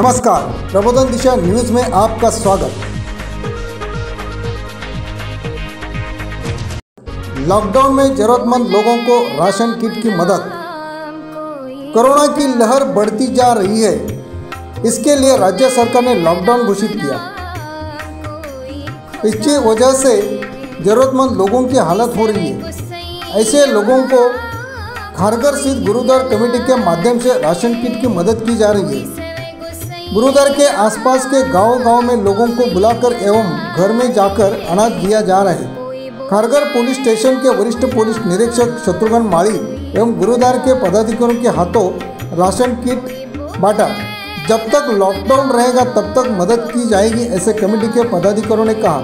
नमस्कार, प्रबोधन दिशा न्यूज में आपका स्वागत। लॉकडाउन में जरूरतमंद लोगों को राशन किट की मदद। कोरोना की लहर बढ़ती जा रही है, इसके लिए राज्य सरकार ने लॉकडाउन घोषित किया। इसकी वजह से जरूरतमंद लोगों की हालत हो रही है। ऐसे लोगों को खारघर स्थित गुरुद्वार कमेटी के माध्यम से राशन किट की मदद की जा रही है। गुरुद्वार के आसपास के गांव-गांव में लोगों को बुलाकर एवं घर में जाकर अनाज दिया जा रहा है। खारघर पुलिस स्टेशन के वरिष्ठ पुलिस निरीक्षक शत्रुघ्न माली एवं गुरुद्वार के पदाधिकारियों के हाथों राशन किट बांटा। जब तक लॉकडाउन रहेगा तब तक मदद की जाएगी, ऐसे कमेटी के पदाधिकारियों ने कहा।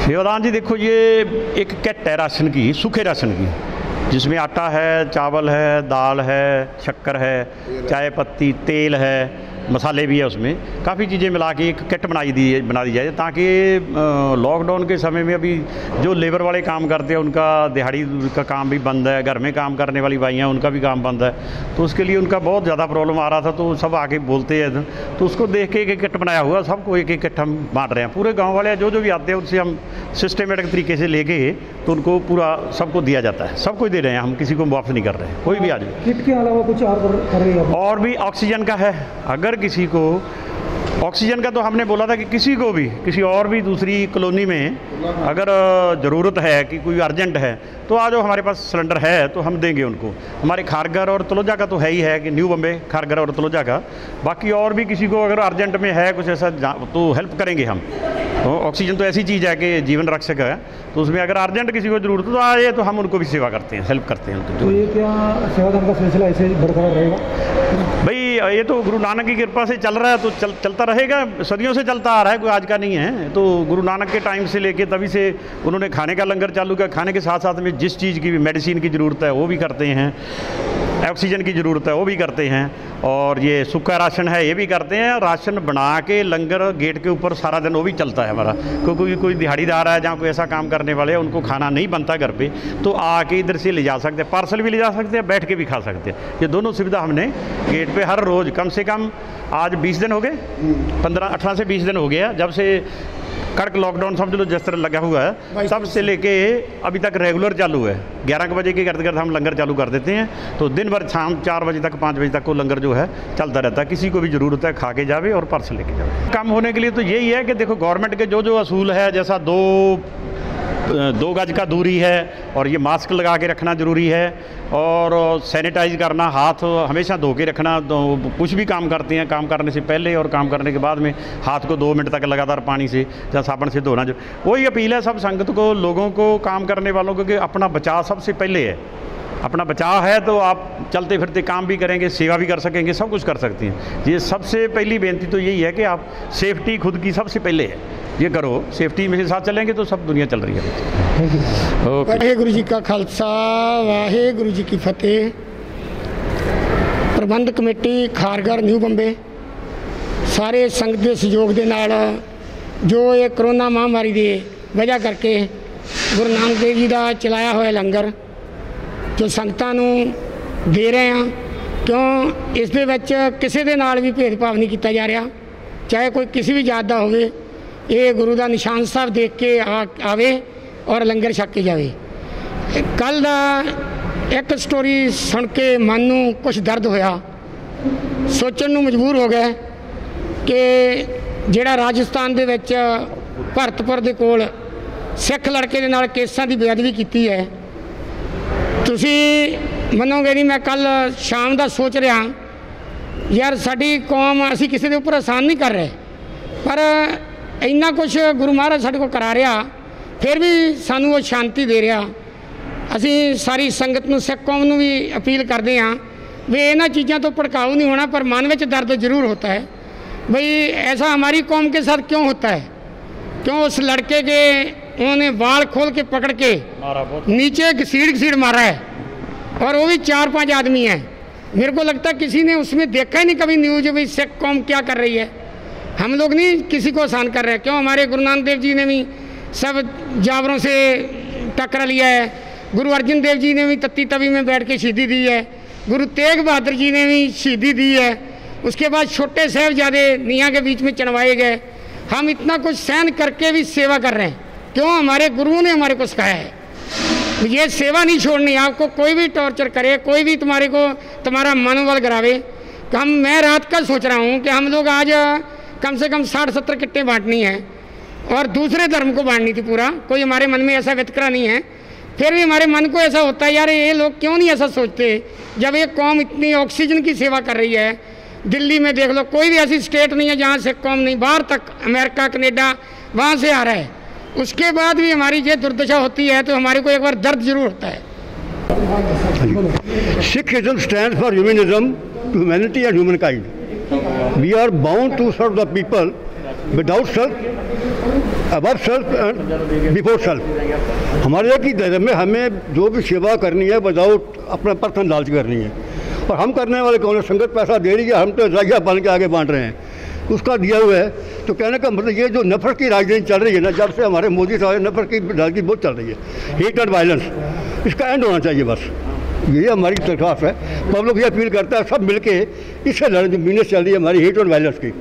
सेवादान जी देखो, ये एक किट है राशन की, सूखे राशन की, जिसमें आटा है, चावल है, दाल है, शक्कर है, चाय पत्ती, तेल है, मसाले भी है, उसमें काफ़ी चीज़ें मिला के एक किट बना दी जाए, ताकि लॉकडाउन के समय में अभी जो लेबर वाले काम करते हैं उनका दिहाड़ी का काम भी बंद है, घर में काम करने वाली बाइयाँ उनका भी काम बंद है, तो उसके लिए उनका बहुत ज़्यादा प्रॉब्लम आ रहा था। तो सब आके बोलते हैं, तो उसको देख के एक किट बनाया हुआ, सबको एक एक किट हम बांट रहे हैं। पूरे गाँव वाले जो भी आते हैं उनसे हम सिस्टमेटिक तरीके से लेके तो उनको पूरा सबको दिया जाता है, सबको दे रहे हैं हम, किसी को वापस नहीं कर रहे हैं, कोई भी आ जाए। किट के अलावा कुछ और कर रही है? और भी ऑक्सीजन का है, अगर किसी को ऑक्सीजन का, तो हमने बोला था कि किसी को भी किसी और भी दूसरी कॉलोनी में अगर ज़रूरत है कि कोई अर्जेंट है तो आ जाओ, हमारे पास सिलेंडर है तो हम देंगे उनको। हमारे खारगर और तलोजा का तो है ही है कि न्यू बम्बे, खारगर और तलोजा का, बाकी और भी किसी को अगर अर्जेंट में है कुछ ऐसा तो हेल्प करेंगे हम। तो ऑक्सीजन तो ऐसी चीज़ है कि जीवन रक्षक है, तो उसमें अगर अर्जेंट किसी को ज़रूरत तो आए तो हम उनको भी सेवा करते हैं, हेल्प करते हैं। तो ये क्या सेवादान का सिलसिला ऐसे ही बरकरार रहेगा? भाई ये तो गुरु नानक की कृपा से चल रहा है, तो चलता रहेगा, सदियों से चलता आ रहा है, कोई आज का नहीं है। तो गुरु नानक के टाइम से लेके तभी से उन्होंने खाने का लंगर चालू किया, खाने के साथ साथ में जिस चीज़ की भी मेडिसिन की ज़रूरत है वो भी करते हैं, ऑक्सीजन की ज़रूरत है वो भी करते हैं, और ये सूखा राशन है ये भी करते हैं। राशन बना के लंगर गेट के ऊपर सारा दिन वो भी चलता है हमारा, क्योंकि कोई दिहाड़ीदार है जहाँ कोई ऐसा काम करने वाले हैं उनको खाना नहीं बनता घर पे, तो आके इधर से ले जा सकते हैं, पार्सल भी ले जा सकते हैं, बैठ के भी खा सकते हैं। ये दोनों सुविधा हमने गेट पे हर रोज़, कम से कम आज 20 दिन हो गए, 18 से 20 दिन हो गया जब से कड़क लॉकडाउन समझ लो जिस तरह लगा हुआ है, तब से लेके अभी तक रेगुलर चालू है। 11 बजे के गर्द हम लंगर चालू कर देते हैं, तो दिन भर शाम 4 बजे तक 5 बजे तक को लंगर जो है चलता रहता है। किसी को भी ज़रूरत है खा के जावे और पार्सल लेके जावे। कम होने के लिए तो यही है कि देखो गवर्नमेंट के जो असूल है, जैसा 2 गज का दूरी है, और ये मास्क लगा के रखना ज़रूरी है, और सैनिटाइज करना, हाथ हमेशा धो के रखना। तो कुछ भी काम करते हैं, काम करने से पहले और काम करने के बाद में हाथ को 2 मिनट तक लगातार पानी से या साबुन से धोना। जो वही अपील है सब संगत को, लोगों को, काम करने वालों को, कि अपना बचाव सबसे पहले है। अपना बचाव है तो आप चलते फिरते काम भी करेंगे, सेवा भी कर सकेंगे, सब कुछ कर सकते हैं। ये सबसे पहली बेनती तो यही है कि आप सेफ्टी खुद की सबसे पहले है, ये करो, सेफ्टी में साथ चलेंगे तो सब दुनिया चल रही है। वाहेगुरु जी का खालसा, वाहेगुरु जी की फतेह। प्रबंध कमेटी खारगर न्यू बंबे सारे संगत के सहयोग के नाल जो ये करोना महामारी की वजह करके गुरु नानक देव जी का चलाया हुआ लंगर जो संगतां नूं दे रहे हैं, क्यों इस दे विच किसी दे नाल भी भेदभाव नहीं किया जा रहा, चाहे कोई किसी भी जात का होवे, ये गुरु का निशान साहब देख के आवे और लंगर छक के जावे। कल दा एक स्टोरी सुन के मन नूं कुछ दर्द होया, सोचण नूं मजबूर हो गए कि जिहड़ा राजस्थान दे विच भरतपुर दे कोल सिख लड़के दे नाल केसां दी बेअदबी कीती है। तुसीं मनोगे नहीं, मैं कल शाम का सोच रहा यार साडी कौम, असी किसी के उपर एहसान नहीं कर रहे, पर इन्ना कुछ गुरु महाराज साडे को करा रहा, फिर भी सानू वो शांति दे रहा। असी सारी संगत नूं, सिख कौम नूं भी अपील करते हैं भी इन्हां चीज़ों तो भड़काऊ नहीं होना, पर मन में दर्द जरूर होता है भाई ऐसा हमारी कौम के साथ क्यों होता है। क्यों उस लड़के के उन्होंने बाल खोल के पकड़ के नीचे घसीट मारा है, और वो भी 4-5 आदमी हैं। मेरे को लगता है किसी ने उसमें देखा ही नहीं कभी न्यूज भाई सिख कौम क्या कर रही है। हम लोग नहीं किसी को आसान कर रहे हैं, क्यों हमारे गुरु नानक देव जी ने भी सब जावरों से टकरा लिया है, गुरु अर्जन देव जी ने भी तत्ती तवी में बैठ के शहीदी दी है, गुरु तेग बहादुर जी ने भी शहीदी दी है, उसके बाद छोटे साहिबजादे निया के बीच में चढ़वाए गए। हम इतना कुछ सहन करके भी सेवा कर रहे हैं, क्यों हमारे गुरुओं ने हमारे को सिखाया है ये सेवा नहीं छोड़नी। आपको कोई भी टॉर्चर करे, कोई भी तुम्हारा मनोबल गिरावे। मैं रात का सोच रहा हूँ कि हम लोग आज कम से कम 60-70 किट्टें बांटनी है और दूसरे धर्म को बांटनी थी पूरा, कोई हमारे मन में ऐसा वितकरा नहीं है। फिर भी हमारे मन को ऐसा होता है यार ये लोग क्यों नहीं ऐसा सोचते, जब ये कौम इतनी ऑक्सीजन की सेवा कर रही है। दिल्ली में देख लो, कोई भी ऐसी स्टेट नहीं है जहाँ से कौम नहीं, बाहर तक अमेरिका कनेडा वहाँ से आ रहा है, उसके बाद भी हमारी ये दुर्दशा होती है तो हमारे को एक बार दर्द जरूर होता है। Sikhism stands for humanism, humanity and humankind. We are bound to serve the people. Without self, above self and before self. हमारे की धर्म में हमें जो भी सेवा करनी है विदाउट अपना पर्सनल लालच करनी है। और हम करने वाले कौन है? संगत पैसा दे रही है, हम तो जागिया बन के आगे बांट रहे हैं उसका दिया हुआ है। तो कहने का मतलब ये जो नफरत की राजनीति चल रही है ना, जब से हमारे मोदी साहब नफरत की राजनीति बहुत चल रही है, हेट एंड वायलेंस, इसका एंड होना चाहिए बस। यही हमारी दरख्वास्त है। पब्लिक ये अपील करता है सब मिलके इससे लड़े जो बिजनेस चल रही है हमारी हेट एंड वायलेंस की।